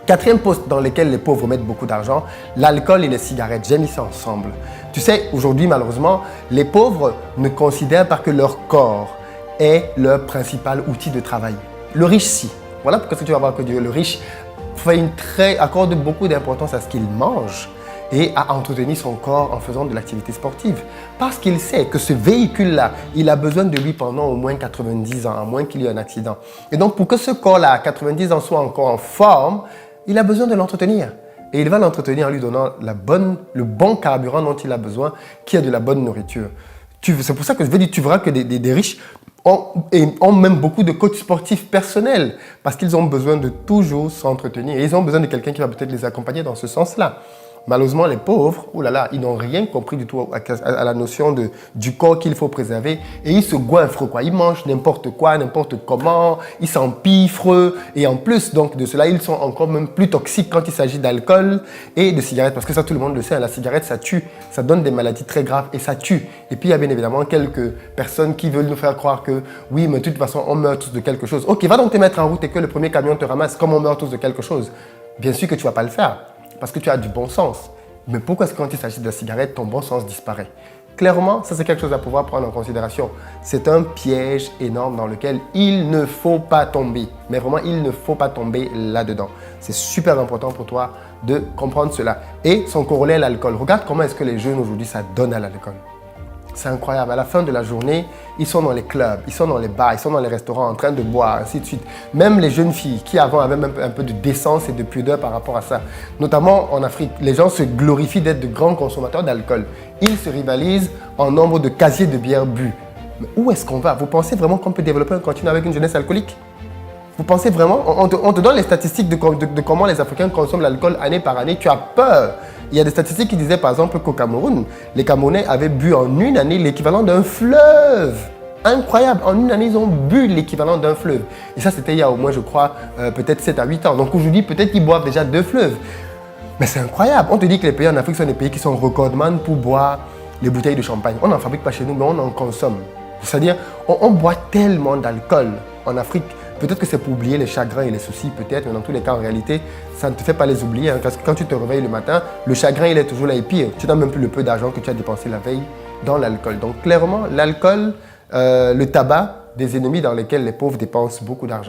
Quatrième poste dans lequel les pauvres mettent beaucoup d'argent, l'alcool et les cigarettes. J'ai mis ça ensemble. Tu sais, aujourd'hui, malheureusement, les pauvres ne considèrent pas que leur corps est leur principal outil de travail. Le riche, si. Voilà pourquoi tu vas voir que le riche accorde beaucoup d'importance à ce qu'il mange et à entretenir son corps en faisant de l'activité sportive. Parce qu'il sait que ce véhicule-là, il a besoin de lui pendant au moins 90 ans, à moins qu'il y ait un accident. Et donc, pour que ce corps-là, à 90 ans, soit encore en forme, il a besoin de l'entretenir. Et il va l'entretenir en lui donnant le bon carburant dont il a besoin, qui est de la bonne nourriture. C'est pour ça que je veux dire, tu verras que des riches ont même beaucoup de coachs sportifs personnels parce qu'ils ont besoin de toujours s'entretenir. Et ils ont besoin de quelqu'un qui va peut-être les accompagner dans ce sens-là. Malheureusement, les pauvres, oh là là, ils n'ont rien compris du tout à la notion du corps qu'il faut préserver. Et ils se goinfrent, quoi. Ils mangent n'importe quoi, n'importe comment. Ils s'empiffrent. Et en plus donc, de cela, ils sont encore même plus toxiques quand il s'agit d'alcool et de cigarettes. Parce que ça, tout le monde le sait, la cigarette, ça tue. Ça donne des maladies très graves et ça tue. Et puis, il y a bien évidemment quelques personnes qui veulent nous faire croire que oui, mais de toute façon, on meurt tous de quelque chose. Ok, va donc te mettre en route et que le premier camion te ramasse comme on meurt tous de quelque chose. Bien sûr que tu ne vas pas le faire. Parce que tu as du bon sens. Mais pourquoi est-ce que quand il s'agit de la cigarette, ton bon sens disparaît? Clairement, ça c'est quelque chose à pouvoir prendre en considération. C'est un piège énorme dans lequel il ne faut pas tomber. Mais vraiment, il ne faut pas tomber là-dedans. C'est super important pour toi de comprendre cela. Et son corollaire, l'alcool. Regarde comment est-ce que les jeunes aujourd'hui, ça donne à l'alcool. C'est incroyable. À la fin de la journée, ils sont dans les clubs, ils sont dans les bars, ils sont dans les restaurants en train de boire, ainsi de suite. Même les jeunes filles qui avant avaient même un peu de décence et de pudeur par rapport à ça. Notamment en Afrique, les gens se glorifient d'être de grands consommateurs d'alcool. Ils se rivalisent en nombre de casiers de bière bu. Mais où est-ce qu'on va? Vous pensez vraiment qu'on peut développer un continent avec une jeunesse alcoolique? Vous pensez vraiment? On te donne les statistiques de comment les Africains consomment l'alcool année par année. Tu as peur. Il y a des statistiques qui disaient par exemple qu'au Cameroun, les Camerounais avaient bu en une année l'équivalent d'un fleuve. Incroyable. En une année, ils ont bu l'équivalent d'un fleuve. Et ça, c'était il y a au moins, je crois, peut-être 7 à 8 ans. Donc aujourd'hui, peut-être qu'ils boivent déjà 2 fleuves. Mais c'est incroyable. On te dit que les pays en Afrique sont des pays qui sont recordman pour boire les bouteilles de champagne. On n'en fabrique pas chez nous, mais on en consomme. C'est-à-dire, on boit tellement d'alcool en Afrique. Peut-être que c'est pour oublier les chagrins et les soucis, peut-être, mais dans tous les cas, en réalité, ça ne te fait pas les oublier. Hein, parce que quand tu te réveilles le matin, le chagrin, il est toujours là. Et pire, tu n'as même plus le peu d'argent que tu as dépensé la veille dans l'alcool. Donc, clairement, l'alcool, le tabac, des ennemis dans lesquels les pauvres dépensent beaucoup d'argent.